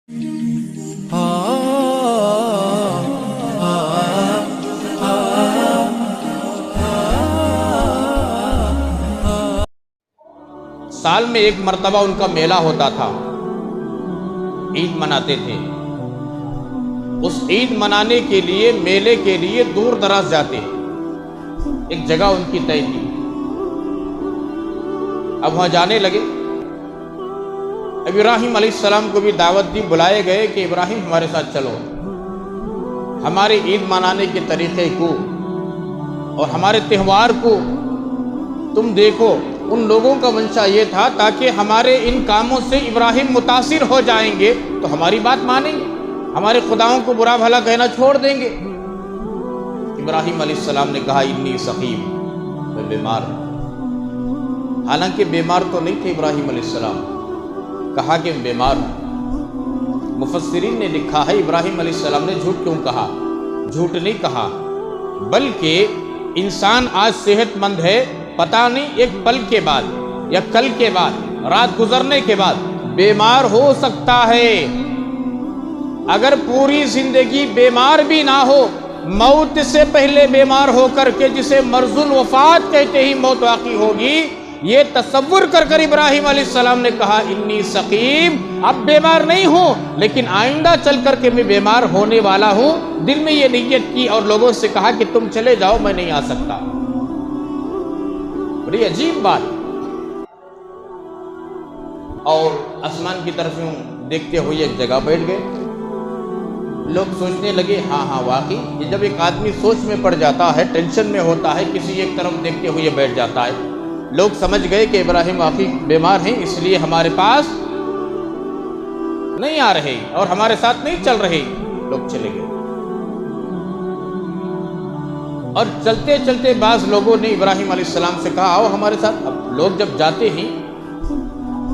سال میں ایک مرتبہ ان کا میلہ ہوتا تھا، عید مناتے تھے۔ اس عید منانے کے لیے، میلے کے لیے دور دراز جاتے، ایک جگہ ان کی طے تھی۔ اب وہاں جانے لگے۔ ابراہیم علیہ السلام کو بھی دعوت دی، بلائے گئے کہ ابراہیم ہمارے ساتھ چلو، ہمارے عید منانے کے طریقے کو اور ہمارے تہوار کو تم دیکھو۔ ان لوگوں کا منشا یہ تھا تاکہ ہمارے ان کاموں سے ابراہیم متاثر ہو جائیں گے تو ہماری بات مانیں گے، ہمارے خداؤں کو برا بھلا کہنا چھوڑ دیں گے۔ ابراہیم علیہ السلام نے کہا انی سقیم، میں بیمار ہوں۔ حالانکہ بیمار تو نہیں تھے ابراہیم علیہ السلام، کہا کہ میں بیمار ہوں۔ مفسرین نے لکھا ہے ابراہیم علیہ السلام نے جھوٹ کیوں کہا؟ جھوٹ نہیں کہا، بلکہ انسان آج صحت مند ہے، پتہ نہیں ایک پل کے بعد یا کل کے بعد، رات گزرنے کے بعد بیمار ہو سکتا ہے۔ اگر پوری زندگی بیمار بھی نہ ہو، موت سے پہلے بیمار ہو کر کے، جسے مرض الوفات کہتے ہی موت واقع ہوگی، یہ تصور کر کر ابراہیم علیہ السلام نے کہا انی سقیم، اب بیمار نہیں ہوں لیکن آئندہ چل کر کے میں بیمار ہونے والا ہوں۔ دل میں یہ نیت کی اور لوگوں سے کہا کہ تم چلے جاؤ، میں نہیں آ سکتا۔ بڑی عجیب بات۔ اور آسمان کی طرف دیکھتے ہوئے ایک جگہ بیٹھ گئے۔ لوگ سوچنے لگے ہاں واقعی، یہ جب ایک آدمی سوچ میں پڑ جاتا ہے، ٹینشن میں ہوتا ہے، کسی ایک طرف دیکھتے ہوئے بیٹھ جاتا ہے۔ لوگ سمجھ گئے کہ ابراہیم واقعی بیمار ہیں، اس لیے ہمارے پاس نہیں آ رہے اور ہمارے ساتھ نہیں چل رہے۔ لوگ چلے گئے اور چلتے چلتے بعض لوگوں نے ابراہیم علیہ السلام سے کہا آؤ ہمارے ساتھ۔ اب لوگ جب جاتے ہیں،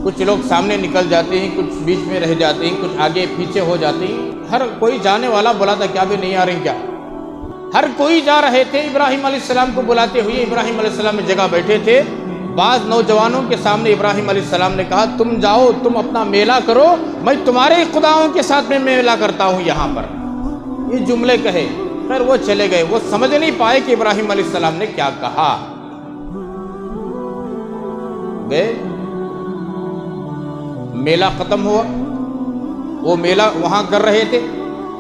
کچھ لوگ سامنے نکل جاتے ہیں، کچھ بیچ میں رہ جاتے ہیں، کچھ آگے پیچھے ہو جاتے ہیں۔ ہر کوئی جانے والا بولا تھا کیا بھی نہیں آ رہی کیا؟ ہر کوئی جا رہے تھے ابراہیم علیہ السلام کو بلاتے ہوئے۔ ابراہیم علیہ السلام میں جگہ بیٹھے تھے۔ بعض نوجوانوں کے سامنے ابراہیم علیہ السلام نے کہا تم جاؤ، تم اپنا میلہ کرو، میں تمہارے خداؤں کے ساتھ میں میلہ کرتا ہوں یہاں پر۔ یہ جملے کہے، پھر وہ چلے گئے۔ وہ سمجھ نہیں پائے کہ ابراہیم علیہ السلام نے کیا کہا۔ گئے، میلہ ختم ہوا۔ وہ میلہ وہاں کر رہے تھے،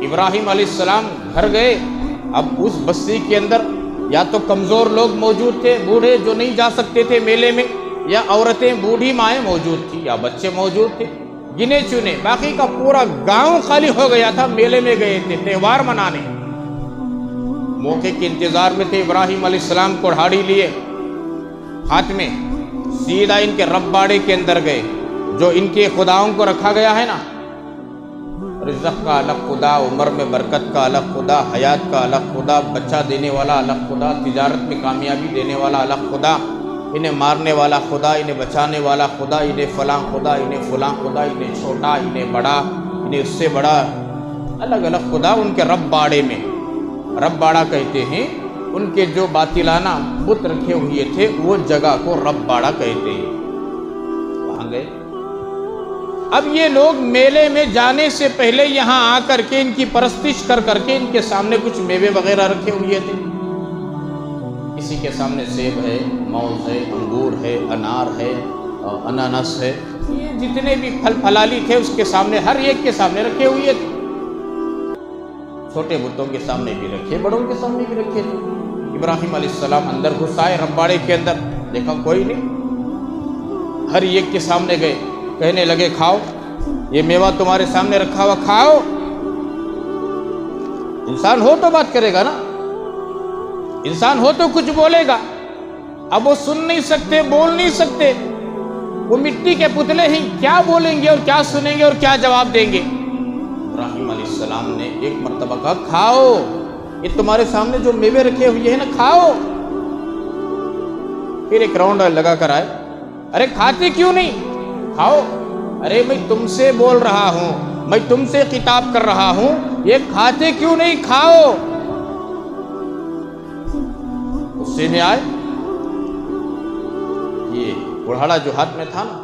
ابراہیم علیہ السلام گھر گئے۔ اب اس بستی کے اندر یا تو کمزور لوگ موجود تھے، بوڑھے جو نہیں جا سکتے تھے میلے میں، یا عورتیں بوڑھی مائیں موجود تھی، یا بچے موجود تھے، گنے چنے۔ باقی کا پورا گاؤں خالی ہو گیا تھا، میلے میں گئے تھے تہوار منانے۔ موقع کے انتظار میں تھے۔ ابراہیم علیہ السلام کوڑھاڑی لیے ہاتھ میں، سیدھا ان کے رب باڑے کے اندر گئے، جو ان کے خداؤں کو رکھا گیا ہے نا، رزق کا الگ خدا، عمر میں برکت کا الگ خدا، حیات کا الگ خدا، بچہ دینے والا الگ خدا، تجارت میں کامیابی دینے والا الگ خدا، انہیں مارنے والا خدا، انہیں بچانے والا خدا، انہیں فلاں خدا، انہیں فلاں خدا، انہیں چھوٹا، انہیں بڑا، انہیں اس سے بڑا، الگ الگ خدا ان کے رب باڑے میں۔ رب باڑا کہتے ہیں ان کے جو باطلانہ بت رکھے ہوئے تھے، وہ جگہ کو رب باڑا کہتے ہیں۔ وہاں گئے۔ اب یہ لوگ میلے میں جانے سے پہلے یہاں آ کر کے ان کی پرستش کر کر کے ان کے سامنے کچھ میوے وغیرہ رکھے ہوئے تھے۔ کسی کے سامنے سیب ہے، موز ہے، انگور ہے، انار ہے، انانس ہے، یہ جتنے بھی پھل پھلالی تھے اس کے سامنے، ہر ایک کے سامنے رکھے ہوئے تھے۔ چھوٹے بتوں کے سامنے بھی رکھے، بڑوں کے سامنے بھی رکھے تھے۔ ابراہیم علیہ السلام اندر گھس آئے رباڑے کے اندر، دیکھا کوئی نہیں، ہر ایک کے سامنے گئے، کہنے لگے کھاؤ، یہ میوہ تمہارے سامنے رکھا ہوا، کھاؤ۔ انسان ہو تو بات کرے گا نا، انسان ہو تو کچھ بولے گا۔ اب وہ سن نہیں سکتے، بول نہیں سکتے، وہ مٹی کے پتلے ہیں، کیا بولیں گے اور کیا سنیں گے اور کیا جواب دیں گے؟ ابراہیم علیہ السلام نے ایک مرتبہ کہا کھاؤ، یہ تمہارے سامنے جو میوے رکھے ہوئے ہیں نا، کھاؤ۔ پھر ایک راؤنڈ لگا کر آئے، ارے کھاتے کیوں نہیں؟ کھاؤ۔ ارے میں تم سے بول رہا ہوں، میں تم سے خطاب کر رہا ہوں، یہ کھاتے کیوں نہیں؟ کھاؤ۔ غصے میں آئے، یہ کوڑھاڑا جو ہاتھ میں تھا نا،